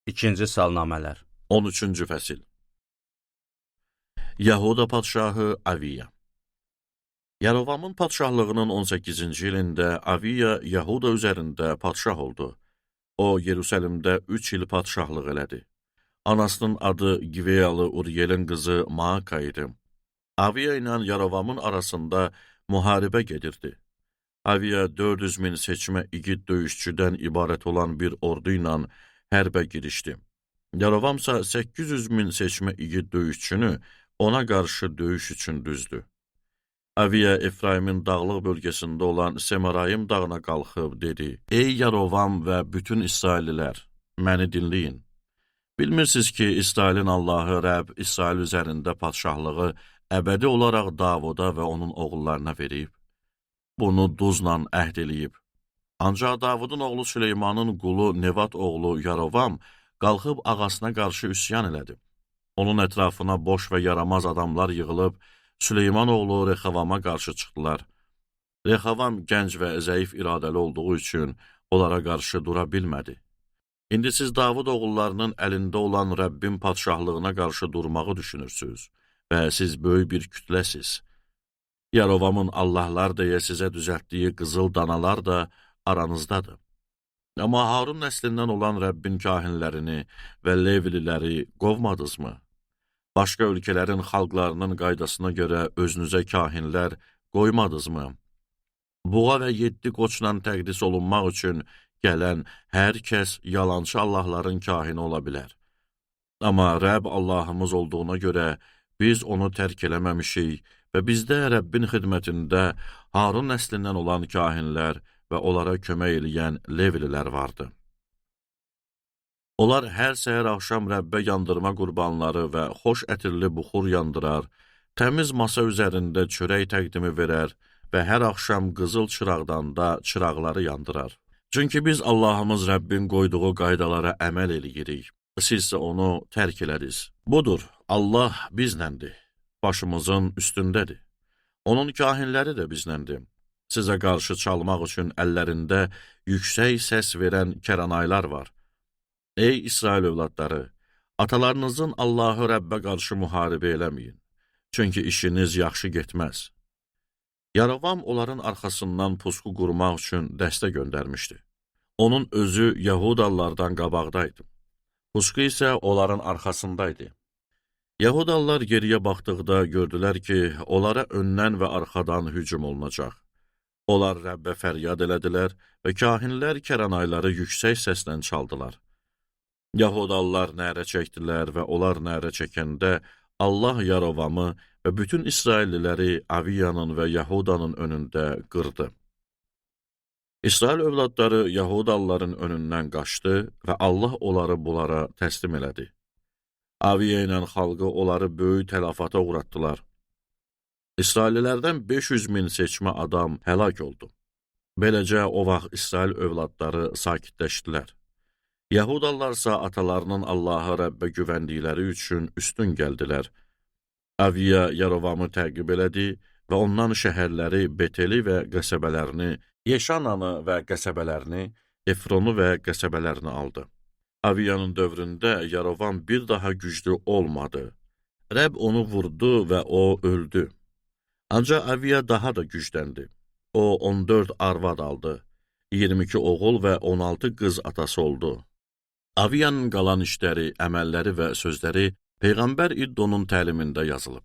İkinci Salnamələr 13-cü fəsil. Yahuda padşahı Aviya. Yarovamın padşahlığının 18-ci ilində Aviya Yahuda üzərində padşah oldu. O, Yerusəlimdə 3 il padşahlıq elədi. Anasının adı Giveyalı Uriyelin qızı Maaka idi. Aviya ilə Yarovamın arasında müharibə gedirdi. Aviya 400 min seçmə igid döyüşçüdən ibarət olan bir ordu ilə hərbə girişdi. Yarovamsa 800 min seçmə igid döyüşçünü ona qarşı döyüş üçün düzdü. Aviya Efraimin dağlıq bölgəsində olan Semarayim dağına qalxıb dedi: Ey Yarovam və bütün İsraililər, məni dinləyin. Bilmirsiniz ki, İsrailin Allahı Rəbb İsrail üzərində padşahlığı əbədi olaraq Davuda və onun oğullarına verib. Bunu duzla əhd eləyib. Ancaq Davudun oğlu Süleymanın qulu Nevat oğlu Yarovam qalxıb ağasına qarşı üsyan elədi. Onun ətrafına boş və yaramaz adamlar yığılıb, Süleyman oğlu Rexavama qarşı çıxdılar. Rexavam gənc və zəif iradəli olduğu üçün onlara qarşı dura bilmədi. İndi siz Davud oğullarının əlində olan Rəbbin padşahlığına qarşı durmağı düşünürsünüz və siz böyük bir kütləsiz. Yarovamın Allahlar deyə sizə düzəltdiyi qızıl danalar da aranızdadır. Amma Harun nəslindən olan Rəbbin kahinlərini və Levliləri qovmadınızmı? Başqa ölkələrin xalqlarının qaydasına görə özünüzə kahinlər qoymadınızmı? Buğa və 7 qoçla təqdis olunmaq üçün gələn hər kəs yalançı Allahların kahini ola bilər. Amma Rəbb Allahımız olduğuna görə biz onu tərk eləməmişik və bizdə Rəbbin xidmətində Harun nəslindən olan kahinlər və onlara kömək eləyən Levlilər vardı. Onlar hər səhər axşam Rəbbə yandırma qurbanları və xoş ətirli buxur yandırar, təmiz masa üzərində çörək təqdimi verər və hər axşam qızıl çıraqdan da çıraqları yandırar. Çünki biz Allahımız Rəbbin qoyduğu qaydalara əməl eləyirik. Siz isə onu tərk elədiniz. Budur, Allah bizləndir, başımızın üstündədir. Onun kahinləri də bizləndir. Sizə qarşı çalmaq üçün əllərində yüksək səs verən kəranaylar var. Ey İsrail övladları, atalarınızın Allahı Rəbbə qarşı müharibə eləməyin. Çünki işiniz yaxşı getməz. Yarovam onların arxasından pusqu qurmaq üçün dəstə göndərmişdi. Onun özü Yahudalılardan qabaqdaydı. Pusqu isə onların arxasındaydı. Yahudalılar geriyə baxdıqda gördülər ki, onlara öndən və arxadan hücum olunacaq. Onlar Rəbbə fəryad elədilər və kahinlər kəranayları yüksək səslə çaldılar. Yahudalılar nərə çəkdilər və onlar nərə çəkəndə Allah Yarovamı və bütün İsrailliləri Aviyanın və Yahudanın önündə qırdı. İsrail övladları Yahudalıların önündən qaçdı və Allah onları bunlara təslim elədi. Aviya ilə xalqı onları böyük tələfata uğratdılar. İsraillilərdən 500 min seçmə adam həlak oldu. Beləcə o vaxt İsrail övladları sakitləşdilər. Yahudalılarsa atalarının Allah'a Rəbbə güvəndikləri üçün üstün gəldilər. Aviya Yarovamı təqib elədi və ondan şəhərləri Beteli və qəsəbələrini, Yeşananı və qəsəbələrini, Efronu və qəsəbələrini aldı. Aviyanın dövründə Yarovam bir daha güclü olmadı. Rəbb onu vurdu və o öldü. Ancaq Aviya daha da gücləndi. O 14 arvad aldı, 22 oğul və 16 qız atası oldu. Aviyanın qalan işləri, əməlləri və sözləri Peyğəmbər İddonun təlimində yazılıb.